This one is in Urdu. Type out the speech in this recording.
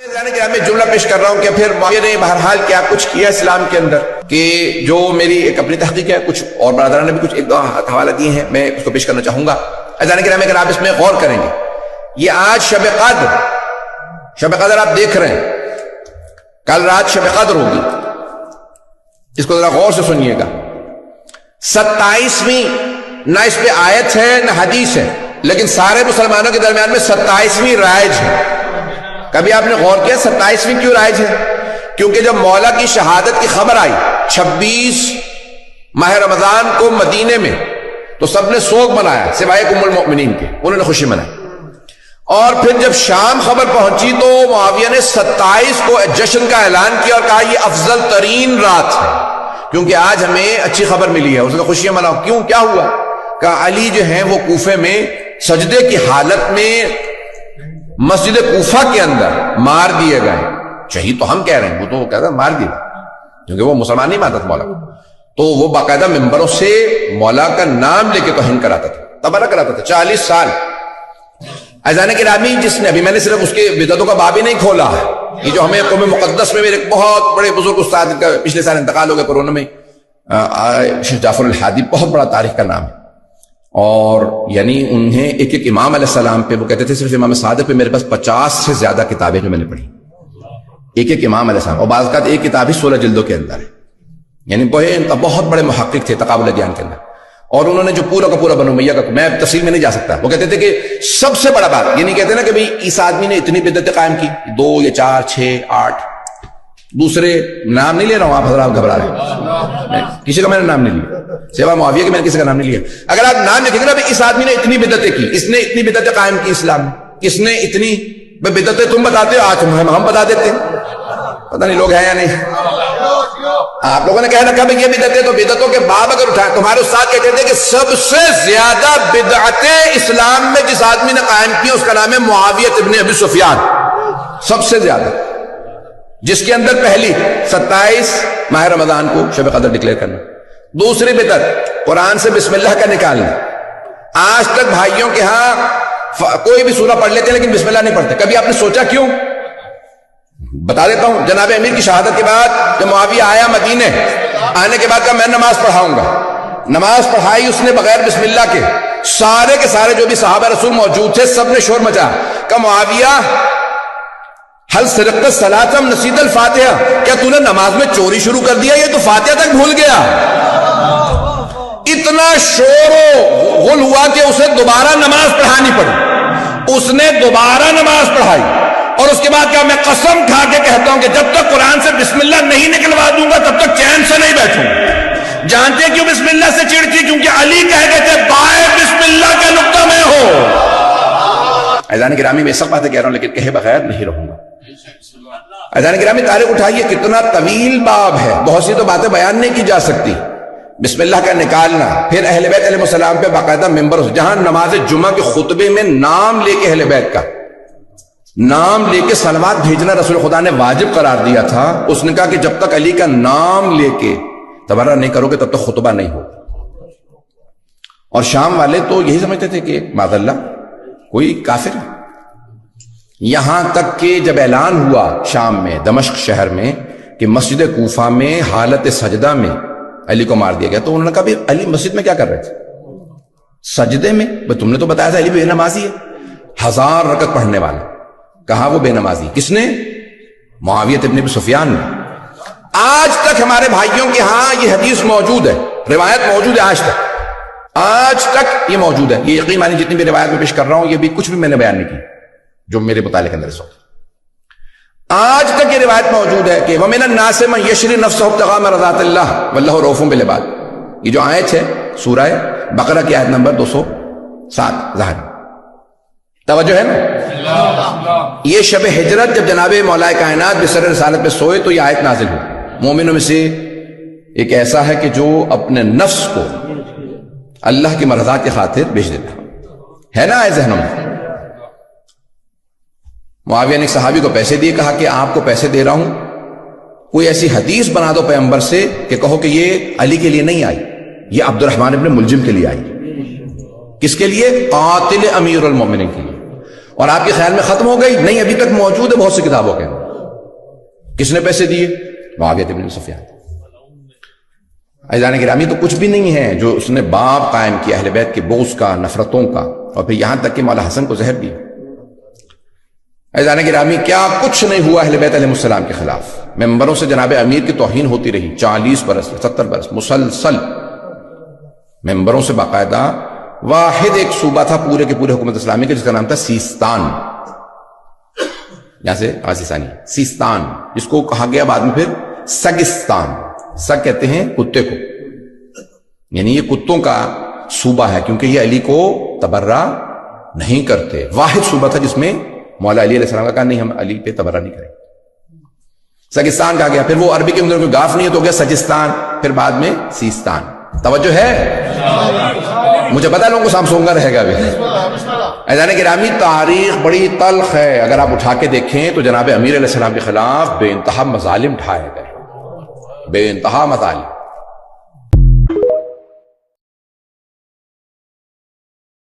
میں جملہ پیش کر رہا ہوں کہ پھر معاویہ نے بہرحال کیا کچھ کیا اسلام کے اندر، کہ جو میری ایک اپنی تحقیق ہے، کچھ اور برادران نے بھی کچھ ایک دو حوالہ دیے ہیں، میں اس کو پیش کرنا چاہوں گا۔ اذان کرام اگر آپ اس میں غور کریں گے، یہ آج شب قدر آپ دیکھ رہے ہیں، کل رات شب قدر ہوگی، اس کو ذرا غور سے سنیے گا۔ 27ویں نہ اس پہ آیت ہے نہ حدیث ہے، لیکن سارے مسلمانوں کے درمیان میں 27ویں رائج ہے۔ کبھی آپ نے غور کیا 27ویں کیوں رائج ہے؟ کیونکہ جب مولا کی شہادت کی خبر آئی 26 ماہ رمضان کو مدینے میں، تو سب نے سوگ منایا سوائے ام المؤمنین کے، انہوں نے خوشی منائی۔ اور پھر جب شام خبر پہنچی تو معاویہ نے 27 کو جشن کا اعلان کیا اور کہا یہ افضل ترین رات ہے، کیونکہ آج ہمیں اچھی خبر ملی ہے، اس کا خوشیاں مناؤ۔ کیوں، کیا ہوا؟ کہا علی جو ہیں وہ کوفے میں سجدے کی حالت میں مسجد کوفہ کے اندر مار دیے گئے۔ شہید تو ہم کہہ رہے ہیں، وہ تو کہتا مار دیا، کیونکہ وہ مسلمان نہیں مانتا تھا مولا کو، تو وہ باقاعدہ ممبروں سے مولا کا نام لے کے توہین کراتا تھا، تبرہ کراتا تھا 40 سال۔ اذان گرامی جس نے، ابھی میں نے صرف اس کے بدعتوں کا باب ہی نہیں کھولا ہے، یہ جو ہمیں قوم مقدس میں میرے بہت بڑے بزرگ استاد کا پچھلے سال انتقال ہو گیا کورونا میں، شیخ جعفر الحادی، بہت بڑا تاریخ کا نام ہے، اور یعنی انہیں ایک ایک امام علیہ السلام پہ وہ کہتے تھے، صرف امام صادق پہ میرے پاس 50 سے زیادہ کتابیں جو میں نے پڑھی، ایک ایک امام علیہ السلام، اور بعض اوقات ایک کتاب ہی 16 جلدوں کے اندر ہے، یعنی بہت بڑے محقق تھے تقابل ادیان کے اندر۔ اور انہوں نے جو پورا کا پورا بنو امیہ کا، میں تفصیل میں نہیں جا سکتا، وہ کہتے تھے کہ سب سے بڑا بات یہ نہیں کہتے نا کہ بھئی اس آدمی نے اتنی بدعتیں قائم کی، 2 یا 4 6 8، دوسرے نام نہیں لے رہا ہوں، آپ حضرات گھبرا رہے ہیں، کسی کا میں نے نام نہیں لیا سوا معاویہ کے، میں نے کسی کا نام نہیں لیا۔ اگر آپ نام لکھیں گے نا اس آدمی نے اتنی بدعتیں کی، اس نے اتنی بدعتیں قائم کی اسلام میں، اس نے اتنی بدعتیں، تم بتاتے ہو، آج ہم بتا دیتے ہیں، پتہ نہیں لوگ ہیں یا نہیں۔ آپ لوگوں نے کہہ رکھا بھئی یہ بدعتیں، تو بدعتوں کے باب اگر اٹھائیں، تمہارے استاد کہتے تھے کہ سب سے زیادہ بدعتیں اسلام میں جس آدمی نے قائم کی اس کا نام ہے معاویہ ابن ابی سفیان، سب سے زیادہ، جس کے اندر پہلی 27 ماہ رمضان کو شب قدر ڈکلیئر کرنا۔ دوسری بدعت قرآن سے بسم اللہ کا نکالنا۔ آج تک بھائیوں کے ہاں کوئی بھی سورہ پڑھ لیتے ہیں لیکن بسم اللہ نہیں پڑھتے، کبھی آپ نے سوچا کیوں؟ بتا دیتا ہوں، جناب امیر کی شہادت کے بعد جب معاویہ آیا مدینے، آنے کے بعد کہا میں نماز پڑھاؤں گا، نماز پڑھائی اس نے بغیر بسم اللہ کے، سارے کے سارے جو بھی صحابہ رسول موجود تھے سب نے شور مچا، کہا معاویہ حل سرقت الصلاۃ ام نسیت الفاتحہ، کیا تو نے نماز میں چوری شروع کر دیا، یہ تو فاتحہ تک بھول گیا۔ اتنا شور و غل ہوا کہ اسے دوبارہ نماز پڑھانی پڑی، اس نے دوبارہ نماز پڑھائی، اور اس کے بعد کہا میں قسم کھا کے کہتا ہوں کہ جب تک قرآن سے بسم اللہ نہیں نکلوا دوں گا تب تک چین سے نہیں بیٹھوں۔ جانتے کیوں بسم اللہ سے چڑھتی؟ کیونکہ علی کہہ گئے تھے بائے بسم اللہ کا نقطہ میں ہو۔ اذان گرامی میں سب باتیں کہہ رہا ہوں لیکن کہے بغیر نہیں رہوں گا۔ اذان گرامی تاریخ اٹھائیے، کتنا طویل باب ہے، بہت سی تو باتیں بیان نہیں کی جا سکتی۔ بسم اللہ کا نکالنا، پھر اہل بیت علیہ السلام پہ باقاعدہ ممبر، جہاں نماز جمعہ کے خطبے میں نام لے کے اہل بیت کا نام لے کے صلوات بھیجنا رسول خدا نے واجب قرار دیا تھا۔ اس نے کہا کہ جب تک علی کا نام لے کے تبرہ نہیں کرو گے تب تک خطبہ نہیں ہو۔ اور شام والے تو یہی سمجھتے تھے کہ معاذ اللہ کوئی کافر ہے، یہاں تک کہ جب اعلان ہوا شام میں دمشق شہر میں کہ مسجد کوفہ میں حالت سجدہ میں علی کو مار دیا گیا، تو انہوں نے کہا بھی علی مسجد میں کیا کر رہے تھے؟ سجدے میں؟ تم نے تو بتایا تھا علی بے نمازی ہے، 1000 رکعت پڑھنے والا، کہا وہ بے نمازی، کس نے؟ معاویہ ابن ابی سفیان نے۔ آج تک ہمارے بھائیوں کے ہاں یہ حدیث موجود ہے، روایت موجود ہے، آج تک یہ موجود ہے، یہ یقین مانی جتنی بھی روایت میں پیش کر رہا ہوں یہ بھی کچھ بھی میں نے بیان نہیں کی جو میرے مطالعے کے اندر اس وقت، آج تک یہ روایت موجود ہے کہ وَمِنَ النَّاسِ مَن يَشْرِي نَفْسَهُ ابْتِغَاءَ مَرْضَاتِ اللَّهِ وَاللَّهُ رَءُوفٌ بِالْعِبَادِ، یہ جو آیت ہے سورہ بقرہ کی آیت نمبر 207 ظاہر، توجہ ہے نا؟ یہ شب ہجرت جب جناب مولا کائنات بسر رسالت پہ سوئے تو یہ آیت نازل ہوئی۔ مومنوں میں سے ایک ایسا ہے کہ جو اپنے نفس کو اللہ کی مرضات کی خاطر بیچ دیتا ہے نا، ذہنوں میں۔ معاویہ نے ایک صحابی کو پیسے دیے، کہا کہ آپ کو پیسے دے رہا ہوں، کوئی ایسی حدیث بنا دو پیغمبر سے کہ کہو کہ یہ علی کے لیے نہیں آئی، یہ عبد الرحمن ابن ملجم کے لیے آئی۔ کس کے لیے؟ قاتل امیر المومنین کے لیے۔ اور آپ کے خیال میں ختم ہو گئی؟ نہیں، ابھی تک موجود ہے بہت سی کتابوں کے. کس نے پیسے دیے؟ معاویہ بن سفیان. عزیزان گرامی تو کچھ بھی نہیں ہے جو اس نے باب قائم کیا اہل بیت کے بغض کا، نفرتوں کا، اور پھر یہاں تک کہ مولا حسن کو زہر دیا. عزیزان گرامی کیا کچھ نہیں ہوا اہل بیت علیہ السلام کے خلاف. ممبروں سے جناب امیر کی توہین ہوتی رہی 40 برس 70 برس مسلسل. ممبروں سے باقاعدہ واحد ایک صوبہ تھا پورے کے پورے حکومت اسلامی کے جس کا نام تھا سیستان، یہاں سے آسیستانی سیستان، جس کو کہا گیا بعد میں پھر سگستان. سگ کہتے ہیں کتے کو، یعنی یہ کتوں کا صوبہ ہے کیونکہ یہ علی کو تبرہ نہیں کرتے. واحد صوبہ تھا جس میں مولا علی علیہ السلام کا کہا نہیں ہم علی پہ تبرہ نہیں کریں. سگستان کہا گیا، پھر وہ عربی کے اندر کوئی گاف نہیں ہے تو ہو گیا سجستان، پھر بعد میں سیستان. توجہ ہے؟ مجھے پتا لوگوں کو سامسونگا رہے گا ابھی. عزیزان گرامی تاریخ بڑی تلخ ہے. اگر آپ اٹھا کے دیکھیں تو جناب امیر علیہ السلام کے خلاف بے انتہا مظالم ڈھائے گئے، بے انتہا مظالم.